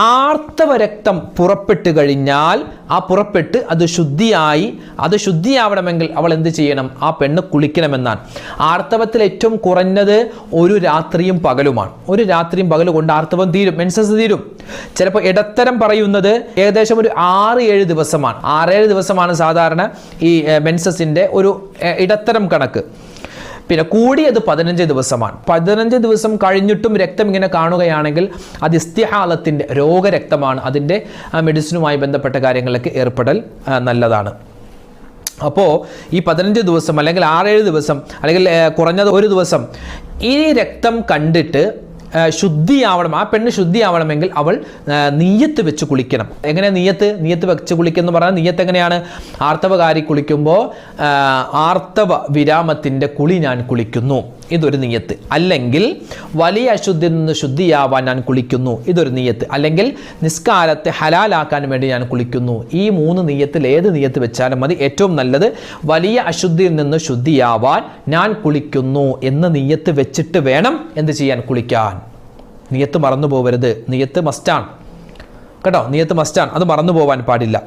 ആർത്തവ രക്തം പുറപ്പെട്ട് കഴിഞ്ഞാൽ പുറപ്പെട്ട് അത് ശുദ്ധിയാവണമെങ്കിൽ അവൾ എന്ത് ചെയ്യണം? ആ പെണ്ണ് കുളിക്കണമെന്നാണ്. ആർത്തവത്തിൽ ഏറ്റവും കുറഞ്ഞത് ഒരു രാത്രിയും പകലുമാണ്. ഒരു രാത്രിയും പകലും കൊണ്ട് ആർത്തവം തീരും, മെൻസസ് തീരും. ചിലപ്പോൾ ഇടത്തരം പറയുന്നത് ഏകദേശം ഒരു 6-7 ദിവസമാണ്. 6-7 ദിവസമാണ് സാധാരണ ഈ മെൻസസിൻ്റെ ഒരു ഇടത്തരം കണക്ക്. പിന്നെ കൂടിയത് 15 ദിവസമാണ്. 15 ദിവസം കഴിഞ്ഞിട്ടും രക്തം ഇങ്ങനെ കാണുകയാണെങ്കിൽ അത് ഇസ്തിഹാലത്തിൻ്റെ രോഗരക്തമാണ്. അതിൻ്റെ മെഡിസിനുമായി ബന്ധപ്പെട്ട കാര്യങ്ങളിലേക്ക് ഏർപ്പെടൽ നല്ലതാണ്. അപ്പോൾ ഈ 15 ദിവസം അല്ലെങ്കിൽ 6-7 ദിവസം അല്ലെങ്കിൽ കുറഞ്ഞത് ഒരു ദിവസം ഈ രക്തം കണ്ടിട്ട് ശുദ്ധിയാവണം, ആ പെണ്ണ് ശുദ്ധിയാവണമെങ്കിൽ അവൾ നിയ്യത്ത് വെച്ച് കുളിക്കണം. എങ്ങനെ നിയ്യത്ത് വെച്ച് കുളിക്കുന്നു പറഞ്ഞാൽ നിയ്യത്ത് എങ്ങനെയാണ്? ആർത്തവകാരി കുളിക്കുമ്പോൾ ആർത്തവ വിരാമത്തിൻ്റെ കുളി ഞാൻ കുളിക്കുന്നു, ഇതൊരു നിയ്യത്ത്. അല്ലെങ്കിൽ വലിയ അശുദ്ധിയിൽ നിന്ന് ശുദ്ധിയാവാൻ ഞാൻ കുളിക്കുന്നു, ഇതൊരു നിയ്യത്ത്. അല്ലെങ്കിൽ നിസ്കാരത്തെ ഹലാലാക്കാൻ വേണ്ടി ഞാൻ കുളിക്കുന്നു. ഈ 3 നിയ്യത്തിൽ ഏത് നിയ്യത്ത് വെച്ചാലും മതി. ഏറ്റവും നല്ലത് വലിയ അശുദ്ധിയിൽ നിന്ന് ശുദ്ധിയാവാൻ ഞാൻ കുളിക്കുന്നു എന്ന് നിയ്യത്ത് വെച്ചിട്ട് വേണം എന്ത് ചെയ്യാൻ? കുളിക്കാൻ. നിയ്യത്ത് മറന്നു പോകരുത്. നിയ്യത്ത് മസ്റ്റാണ് കേട്ടോ, നിയ്യത്ത് മസ്റ്റാണ്, അത് മറന്നു പോകാൻ പാടില്ല.